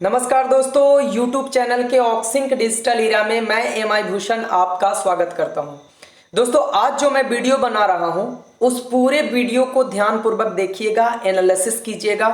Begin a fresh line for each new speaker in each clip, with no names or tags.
नमस्कार दोस्तों, YouTube channel के ऑक्सिंक डिजिटल ईरा में मैं एमआई भूषण आपका स्वागत करता हूं। दोस्तों, आज जो मैं वीडियो बना रहा हूं उस पूरे वीडियो को ध्यानपूर्वक देखिएगा, एनालिसिस कीजिएगा।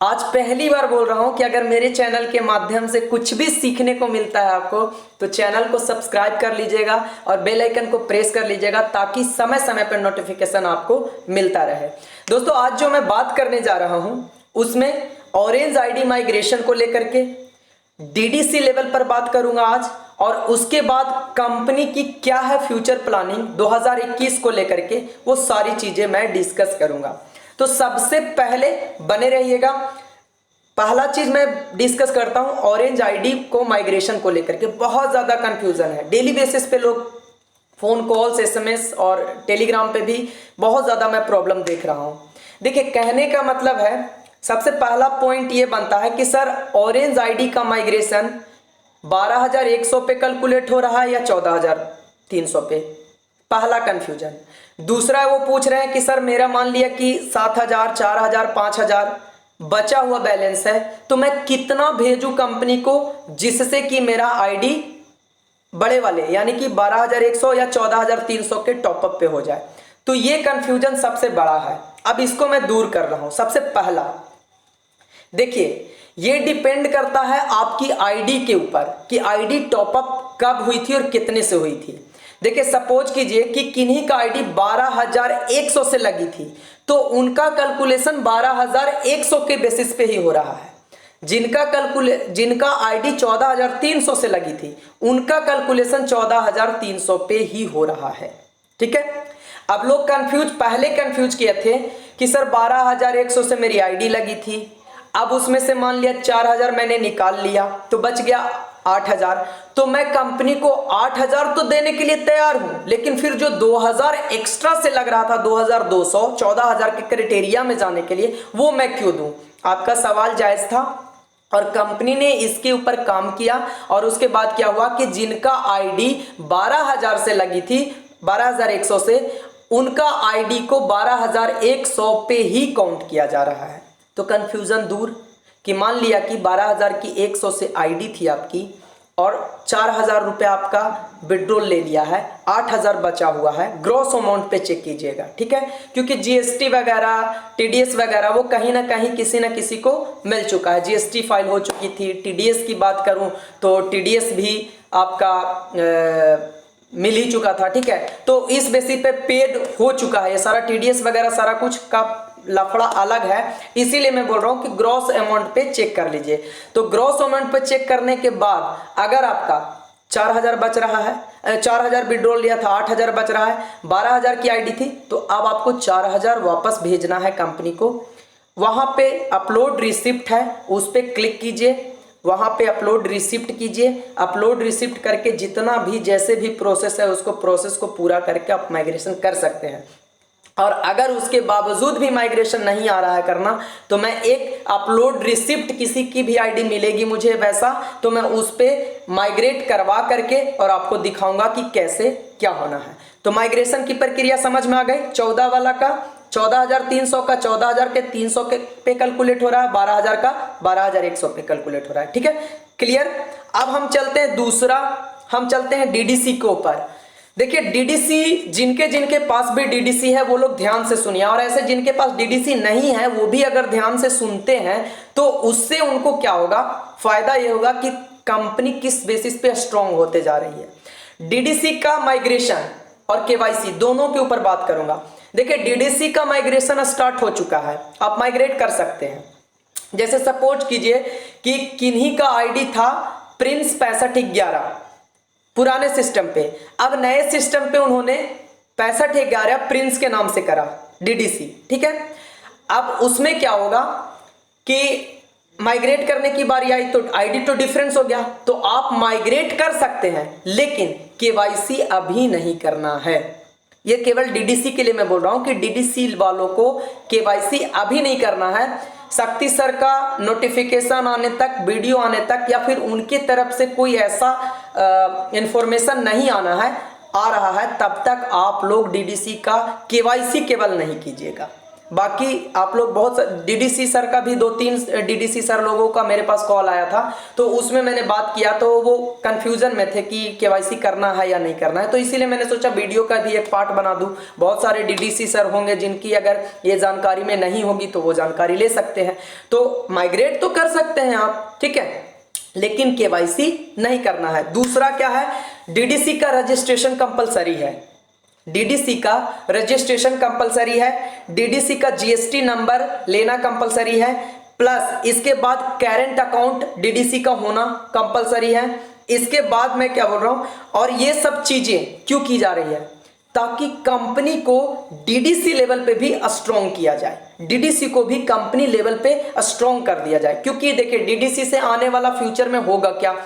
आज पहली बार बोल रहा हूं कि अगर मेरे चैनल के माध्यम से कुछ भी सीखने को मिलता है आपको, तो चैनल को सब्सक्राइब कर लीजिएगा और बेल आइकन को प्रेस कर लीजिएगा ताकि समय समय पर नोटिफिकेशन आपको मिलता रहे। दोस्तों, आज जो मैं बात करने जा रहा हूं उसमें ऑरेंज आईडी माइग्रेशन को लेकर के डीडीसी लेवल पर बात करूंगा आज, और उसके बाद कंपनी की क्या है फ्यूचर प्लानिंग 2021 को लेकर के, वो सारी चीजें मैं डिस्कस करूंगा। तो सबसे पहले बने रहिएगा। पहला चीज मैं डिस्कस करता हूं ऑरेंज आईडी को माइग्रेशन को लेकर के। बहुत ज्यादा कंफ्यूजन है, डेली बेसिस पे लोग फोन कॉल्स, एसएमएस और टेलीग्राम पे भी बहुत ज्यादा मैं प्रॉब्लम देख रहा हूं। देखिए, कहने का मतलब है, सबसे पहला पॉइंट ये बनता है कि सर ऑरेंज आईडी का माइग्रेशन 12,100 पे कैलकुलेट हो रहा है या 14,300 पे। पहला कंफ्यूजन। दूसरा वो पूछ रहे हैं कि सर मेरा मान लिया कि 7,000, 4,000, 5,000 बचा हुआ बैलेंस है, तो मैं कितना भेजूं कंपनी को जिससे कि मेरा आईडी बड़े वाले यानी कि 12,100 या 14,300 के टॉपअप पे हो जाए। तो ये कंफ्यूजन सबसे बड़ा है। अब इसको मैं दूर कर रहा हूं। सबसे पहला देखिए, ये डिपेंड करता है आपकी आईडी के ऊपर कि आईडी टॉपअप कब हुई थी और कितने से हुई थी। देखिए, सपोज कीजिए कि किन्हीं का आईडी 12,100 से लगी थी, तो उनका कैलकुलेशन 12,100 के बेसिस पे ही हो रहा है। जिनका आईडी 14,300 से लगी थी, उनका कैलकुलेशन 14,300 पे ही हो रहा है। ठीक है। अब लोग पहले कंफ्यूज किए थे कि सर 12,100 से मेरी आईडी लगी थी, अब उसमें से मान लिया 4,000 मैंने निकाल लिया तो बच गया 8,000, तो मैं कंपनी को 8,000 तो देने के लिए तैयार हूं, लेकिन फिर जो 2,000 एक्स्ट्रा से लग रहा था, 2,200, 14,000 के क्राइटेरिया में जाने के लिए, वो मैं क्यों दूं? आपका सवाल जायज था और कंपनी ने इसके ऊपर काम किया। और उसके बाद क्या हुआ कि जिनका आईडी 12,000 से लगी थी, 12,100 से, उनका आईडी को 12,100 पे ही काउंट किया जा रहा है। तो कंफ्यूजन दूर कि मान लिया कि 12,100 से आईडी थी आपकी और 4,000 रुपये आपका विड्रॉल ले लिया है, 8,000 बचा हुआ है। ग्रॉस अमाउंट पे चेक कीजिएगा, ठीक है, क्योंकि जीएसटी वगैरह, टीडीएस वगैरह वो कहीं ना कहीं किसी ना किसी को मिल चुका है। जीएसटी फाइल हो चुकी थी। टीडीएस की बात करूं तो टीडीएस भी आपका मिल ही चुका था। ठीक है, तो इस बेसिस पे पेड हो चुका है ये सारा। टीडीएस वगैरह सारा कुछ का लफड़ा अलग है, इसीलिए मैं बोल रहा हूं कि ग्रॉस अमाउंट पे चेक कर लीजिए। तो ग्रॉस अमाउंट पे चेक करने के बाद अगर आपका 4,000 बच रहा है, 4,000 विड्रॉल लिया था, 8,000 बच रहा है, 12,000 की आईडी थी, तो अब आपको 4,000 वापस भेजना है कंपनी को। वहां पे अपलोड रिसिप्ट है, उस पर क्लिक कीजिए, वहां पे अपलोड रिसिप्ट कीजिए। अपलोड रिसिप्ट करके जितना भी जैसे भी प्रोसेस है उसको प्रोसेस को पूरा करके आप माइग्रेशन कर सकते हैं। और अगर उसके बावजूद भी माइग्रेशन नहीं आ रहा है करना, तो मैं एक अपलोड रिसिप्ट, किसी की भी आईडी मिलेगी मुझे वैसा, तो मैं उस पर माइग्रेट करवा करके और आपको दिखाऊंगा कि कैसे क्या होना है। तो माइग्रेशन की प्रक्रिया समझ में आ गई। 14 वाला का 14,300 का 14,000 के 300 के पे कैलकुलेट हो रहा है, 12,000 का 12,100 पे कैलकुलेट हो रहा है। ठीक है, क्लियर। अब हम चलते हैं दूसरा, हम चलते हैं डीडीसी के ऊपर। देखिए, डीडीसी जिनके जिनके पास भी डीडीसी है वो लोग ध्यान से सुनिए, और ऐसे जिनके पास डीडीसी नहीं है वो भी अगर ध्यान से सुनते हैं तो उससे उनको क्या होगा, फायदा ये होगा कि कंपनी किस बेसिस पे स्ट्रांग होते जा रही है। डीडीसी का माइग्रेशन और केवाईसी दोनों के ऊपर बात करूंगा। देखिए, डीडीसी का माइग्रेशन स्टार्ट हो चुका है, आप माइग्रेट कर सकते हैं। जैसे सपोज कीजिए कि किन्हीं का आईडी था प्रिंस 6511 पुराने सिस्टम पे, अब नए सिस्टम पे उन्होंने 6511 प्रिंस के नाम से करा डीडीसी। ठीक है, अब उसमें क्या होगा कि माइग्रेट करने की बारी आई तो आईडी तो डिफरेंस हो गया, तो आप माइग्रेट कर सकते हैं, लेकिन केवाईसी अभी नहीं करना है। ये केवल डीडीसी के लिए मैं बोल रहा हूं कि डीडीसी वालों को केवाईसी अभी नहीं करना है। शक्ति सर का नोटिफिकेशन आने तक, वीडियो आने तक, या फिर उनकी तरफ से कोई ऐसा इंफॉर्मेशन नहीं आना है, आ रहा है, तब तक आप लोग डीडीसी का केवाईसी केवल नहीं कीजिएगा। बाकी आप लोग बहुत डीडीसी सर का भी 2-3 डीडीसी सर लोगों का मेरे पास कॉल आया था, तो उसमें मैंने बात किया तो वो कंफ्यूजन में थे कि केवाईसी करना है या नहीं करना है, तो इसीलिए मैंने सोचा वीडियो का भी एक पार्ट बना दूं। बहुत सारे डीडीसी सर होंगे जिनकी अगर ये जानकारी में नहीं होगी तो वो जानकारी ले सकते हैं। तो माइग्रेट तो कर सकते हैं आप, ठीक है, लेकिन केवाईसी नहीं करना है। दूसरा क्या है, डीडीसी का रजिस्ट्रेशन कंपलसरी है। डीडीसी का रजिस्ट्रेशन कंपलसरी है, डीडीसी का जीएसटी नंबर लेना कंपलसरी है, प्लस इसके बाद करेंट अकाउंट डीडीसी का होना कंपलसरी है। इसके बाद मैं क्या बोल रहा हूं, और ये सब चीजें क्यों की जा रही है, ताकि कंपनी को डीडीसी लेवल पे भी स्ट्रॉन्ग किया जाए, डीडीसी को भी कंपनी लेवल पे स्ट्रॉन्ग कर दिया जाए। क्योंकि देखिए डीडीसी से आने वाला फ्यूचर में होगा क्या,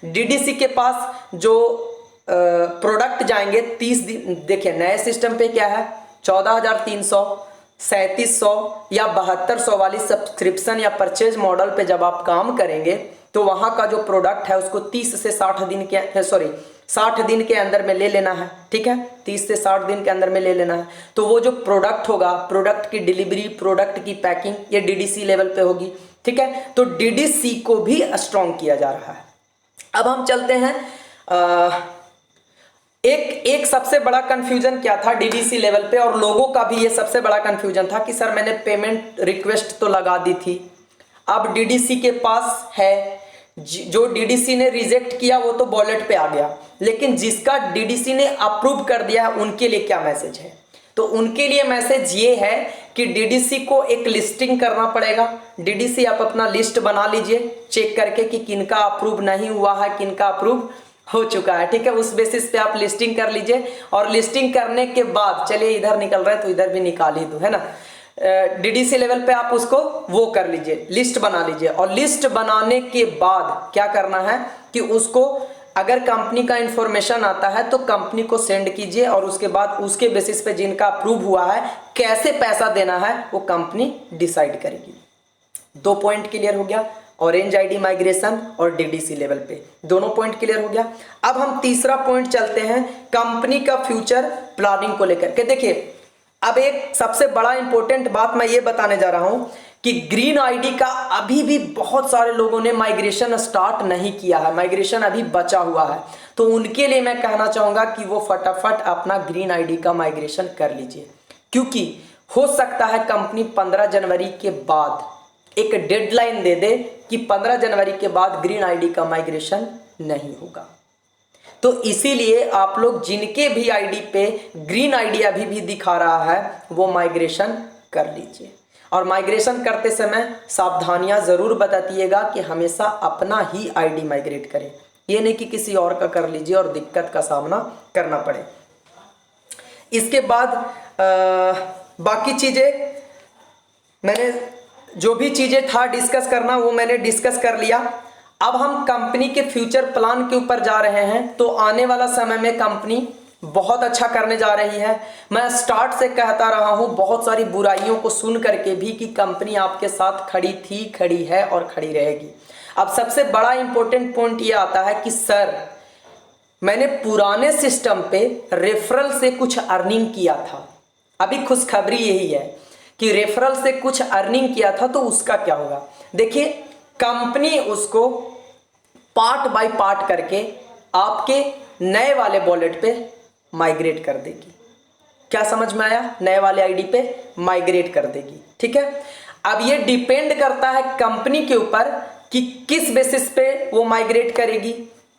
डीडीसी के पास जो प्रोडक्ट जाएंगे 30 दिन, देखिए नए सिस्टम पे क्या है 14,300, 3,700 या 7,200 वाली सब्सक्रिप्शन या परचेज मॉडल पे जब आप काम करेंगे तो वहां का जो प्रोडक्ट है उसको 30 से 60 दिन के 60 दिन के अंदर में ले लेना है, ठीक है, 30 से 60 दिन के अंदर में ले लेना है। तो वो जो प्रोडक्ट होगा, प्रोडक्ट की डिलीवरी, प्रोडक्ट की पैकिंग, ये डीडीसी लेवल पे होगी, ठीक है। तो डीडीसी को भी स्ट्रॉन्ग किया जा रहा है। अब हम चलते हैं एक सबसे बड़ा कंफ्यूजन क्या था डीडीसी लेवल पे, और लोगों का भी ये सबसे बड़ा कंफ्यूजन था कि सर मैंने पेमेंट रिक्वेस्ट तो लगा दी थी, अब डीडीसी के पास है, जो डीडीसी ने रिजेक्ट किया वो तो वॉलेट पे आ गया, लेकिन जिसका डीडीसी ने अप्रूव कर दिया है उनके लिए क्या मैसेज है। तो उनके लिए मैसेज ये है कि डीडीसी को एक लिस्टिंग करना पड़ेगा। डीडीसी आप अपना लिस्ट बना लीजिए चेक करके कि किनका अप्रूव नहीं हुआ है, किनका अप्रूव हो चुका है, ठीक है। उस बेसिस पे आप लिस्टिंग कर लीजिए, और लिस्टिंग करने के बाद चलिए इधर निकल रहा है तो इधर भी निकाल ही दो, है ना। डीडीसी लेवल पे आप उसको वो कर लीजिए, लिस्ट बना लीजिए, और लिस्ट बनाने के बाद क्या करना है कि उसको अगर कंपनी का इंफॉर्मेशन आता है तो कंपनी को सेंड कीजिए, और उसके बाद उसके बेसिस पे जिनका अप्रूव हुआ है कैसे पैसा देना है वो कंपनी डिसाइड करेगी। 2 पॉइंट क्लियर हो गया, ऑरेंज आईडी माइग्रेशन और डीडीसी लेवल पे दोनों पॉइंट क्लियर हो गया। अब हम तीसरा पॉइंट चलते हैं कंपनी का फ्यूचर प्लानिंग को लेकर के। देखिए अब एक सबसे बड़ा इंपॉर्टेंट बात मैं ये बताने जा रहा हूं कि ग्रीन आईडी का अभी भी बहुत सारे लोगों ने माइग्रेशन स्टार्ट नहीं किया है, माइग्रेशन अभी बचा हुआ है। तो उनके लिए मैं कहना चाहूंगा कि वो फटाफट अपना ग्रीन आईडी का माइग्रेशन कर लीजिए, क्योंकि हो सकता है कंपनी 15 जनवरी के बाद एक डेडलाइन दे दे कि 15 जनवरी के बाद ग्रीन आईडी का माइग्रेशन नहीं होगा। तो इसीलिए आप लोग जिनके भी आईडी पे ग्रीन आईडी अभी भी दिखा रहा है वो माइग्रेशन कर लीजिए, और माइग्रेशन करते समय सावधानियां जरूर बताइएगा कि हमेशा अपना ही आईडी माइग्रेट करें, ये नहीं कि किसी और का कर लीजिए और दिक्कत का सामना करना पड़े। इसके बाद बाकी चीजें मैंने जो भी चीजें था डिस्कस करना वो मैंने डिस्कस कर लिया। अब हम कंपनी के फ्यूचर प्लान के ऊपर जा रहे हैं। तो आने वाला समय में कंपनी बहुत अच्छा करने जा रही है। मैं स्टार्ट से कहता रहा हूं बहुत सारी बुराइयों को सुन करके भी कि कंपनी आपके साथ खड़ी थी, खड़ी है और खड़ी रहेगी। अब सबसे बड़ा इंपॉर्टेंट पॉइंट ये आता है कि सर मैंने पुराने सिस्टम पे रेफरल से कुछ अर्निंग किया था, अभी खुशखबरी यही है कि रेफरल से कुछ अर्निंग किया था तो उसका क्या होगा। देखिए कंपनी उसको पार्ट बाय पार्ट करके आपके नए वाले वॉलेट पे माइग्रेट कर देगी। क्या समझ में आया? नए वाले आईडी पे माइग्रेट कर देगी, ठीक है। अब ये डिपेंड करता है कंपनी के ऊपर कि किस बेसिस पे वो माइग्रेट करेगी,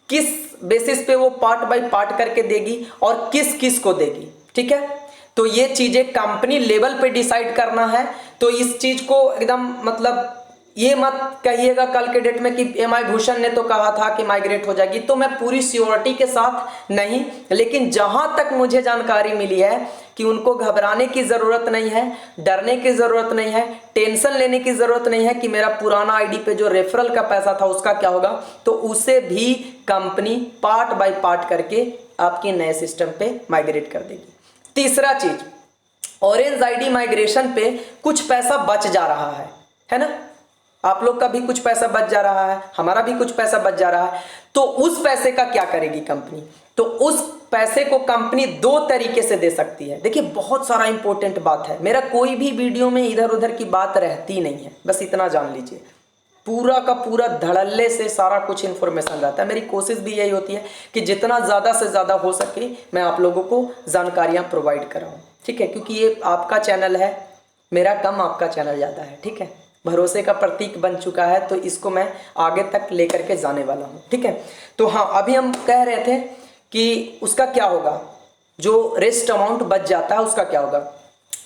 किस बेसिस पे वो पार्ट बाय पार्ट करके देगी और किस किस को देगी, ठीक है। तो ये चीजें कंपनी लेवल पे डिसाइड करना है। तो इस चीज को एकदम मतलब ये मत कहिएगा कल के डेट में कि एमआई भूषण ने तो कहा था कि माइग्रेट हो जाएगी, तो मैं पूरी श्योरिटी के साथ नहीं, लेकिन जहां तक मुझे जानकारी मिली है कि उनको घबराने की जरूरत नहीं है, डरने की जरूरत नहीं है, टेंशन लेने की जरूरत नहीं है कि मेरा पुराना आईडी पे जो रेफरल का पैसा था उसका क्या होगा। तो उसे भी कंपनी पार्ट बाय पार्ट करके आपके नए सिस्टम पे माइग्रेट कर देगी। तीसरा चीज, ऑरेंज आईडी माइग्रेशन पे कुछ पैसा बच जा रहा है ना। आप लोग का भी कुछ पैसा बच जा रहा है, हमारा भी कुछ पैसा बच जा रहा है। तो उस पैसे का क्या करेगी कंपनी? तो उस पैसे को कंपनी दो तरीके से दे सकती है। देखिए बहुत सारा इंपॉर्टेंट बात है, मेरा कोई भी वीडियो में इधर उधर की बात रहती नहीं है, बस इतना जान लीजिए। पूरा का पूरा धड़ल्ले से सारा कुछ इन्फॉर्मेशन रहता है। मेरी कोशिश भी यही होती है कि जितना ज़्यादा से ज़्यादा हो सके मैं आप लोगों को जानकारियाँ प्रोवाइड कराऊँ, ठीक है। क्योंकि ये आपका चैनल है, मेरा कम आपका चैनल ज़्यादा है, ठीक है। भरोसे का प्रतीक बन चुका है, तो इसको मैं आगे तक लेकर के जाने वाला हूँ, ठीक है। तो हाँ, अभी हम कह रहे थे कि उसका क्या होगा, जो रेस्ट अमाउंट बच जाता है उसका क्या होगा।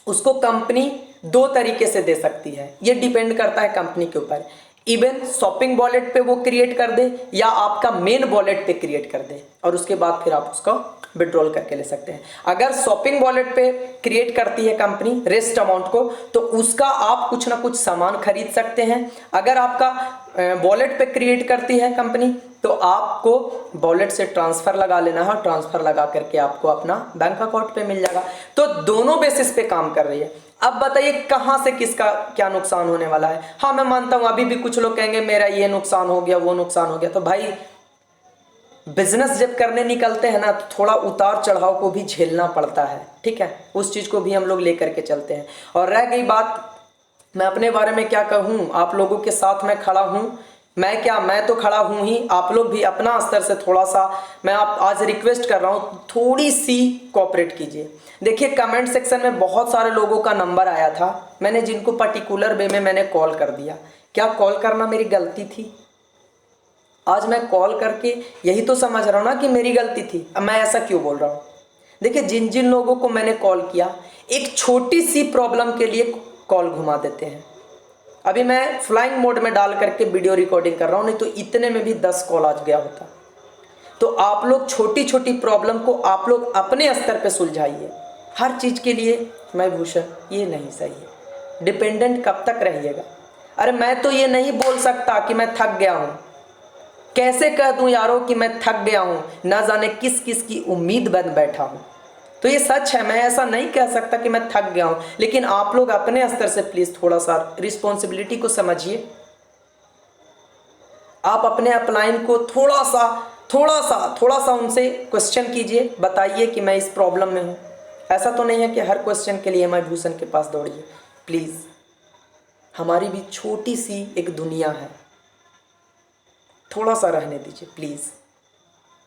उसको कंपनी दो तरीके से दे सकती है, ये डिपेंड करता है कंपनी के ऊपर। इवन शॉपिंग वॉलेट पे वो क्रिएट कर दे या आपका मेन वॉलेट पे क्रिएट कर दे, और उसके बाद फिर आप उसका विड्रॉल करके ले सकते हैं। अगर शॉपिंग वॉलेट पे क्रिएट करती है कंपनी रेस्ट अमाउंट को, तो उसका आप कुछ ना कुछ सामान खरीद सकते हैं। अगर आपका वॉलेट पे क्रिएट करती है कंपनी, तो आपको वॉलेट से ट्रांसफर लगा लेना है, ट्रांसफर लगा करके आपको अपना बैंक अकाउंट पे मिल जाएगा। तो दोनों बेसिस पे काम कर रही है। अब बताइए कहां से किसका क्या नुकसान होने वाला है। हाँ, मैं मानता हूं अभी भी कुछ लोग कहेंगे मेरा ये नुकसान हो गया, वो नुकसान हो गया। तो भाई बिजनेस जब करने निकलते हैं ना, तो थोड़ा उतार चढ़ाव को भी झेलना पड़ता है, ठीक है। उस चीज को भी हम लोग लेकर के चलते हैं। और रह गई बात, मैं अपने बारे में क्या कहूँ, आप लोगों के साथ मैं खड़ा हूँ। मैं तो खड़ा हूँ ही, आप लोग भी अपना स्तर से थोड़ा सा, मैं आप आज रिक्वेस्ट कर रहा हूँ, थोड़ी सी कोऑपरेट कीजिए। देखिए कमेंट सेक्शन में बहुत सारे लोगों का नंबर आया था, मैंने जिनको पर्टिकुलर वे में मैंने कॉल कर दिया। क्या कॉल करना मेरी गलती थी? आज मैं कॉल करके यही तो समझ रहा हूँ ना कि मेरी गलती थी। अब मैं ऐसा क्यों बोल रहा हूँ? देखिए जिन जिन लोगों को मैंने कॉल किया, एक छोटी सी प्रॉब्लम के लिए कॉल घुमा देते हैं। अभी मैं फ्लाइंग मोड में डाल करके वीडियो रिकॉर्डिंग कर रहा हूँ, नहीं तो इतने में भी 10 कॉल आज गया होता। तो आप लोग छोटी छोटी प्रॉब्लम को आप लोग अपने स्तर पे सुलझाइए। हर चीज़ के लिए मैं भूषण, ये नहीं सही है। डिपेंडेंट कब तक रहिएगा? अरे मैं तो ये नहीं बोल सकता कि मैं थक गया हूँ। कैसे कह दूं यारों कि मैं थक गया हूं, ना जाने किस किस की उम्मीद बन बैठा हूं। तो ये सच है, मैं ऐसा नहीं कह सकता कि मैं थक गया हूं। लेकिन आप लोग अपने स्तर से प्लीज थोड़ा सा रिस्पॉन्सिबिलिटी को समझिए। आप अपने अपलाइन को थोड़ा सा उनसे क्वेश्चन कीजिए, बताइए कि मैं इस प्रॉब्लम में हूं। ऐसा तो नहीं है कि हर क्वेश्चन के लिए मैं भूषण के पास दौड़िए। प्लीज, हमारी भी छोटी सी एक दुनिया है, थोड़ा सा रहने दीजिए प्लीज़।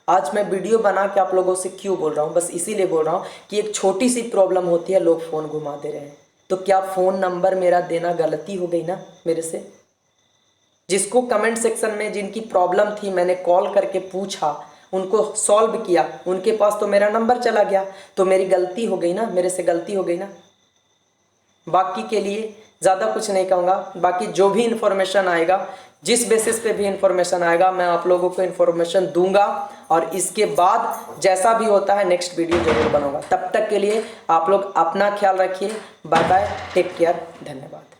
आज मैं वीडियो बना के आप लोगों से क्यों बोल रहा हूँ? बस इसीलिए बोल रहा हूँ कि एक छोटी सी प्रॉब्लम होती है, लोग फ़ोन घुमा दे रहे हैं। तो क्या फ़ोन नंबर मेरा देना गलती हो गई ना मेरे से? जिसको कमेंट सेक्शन में जिनकी प्रॉब्लम थी मैंने कॉल करके पूछा, उनको सॉल्व किया, उनके पास तो मेरा नंबर चला गया। तो मेरी गलती हो गई ना, मेरे से गलती हो गई ना। बाकी के लिए ज़्यादा कुछ नहीं कहूँगा। बाकी जो भी इन्फॉर्मेशन आएगा, जिस बेसिस पे भी इन्फॉर्मेशन आएगा, मैं आप लोगों को इन्फॉर्मेशन दूंगा। और इसके बाद जैसा भी होता है नेक्स्ट वीडियो जरूर बनाऊंगा। तब तक के लिए आप लोग अपना ख्याल रखिए। बाय बाय, टेक केयर, धन्यवाद।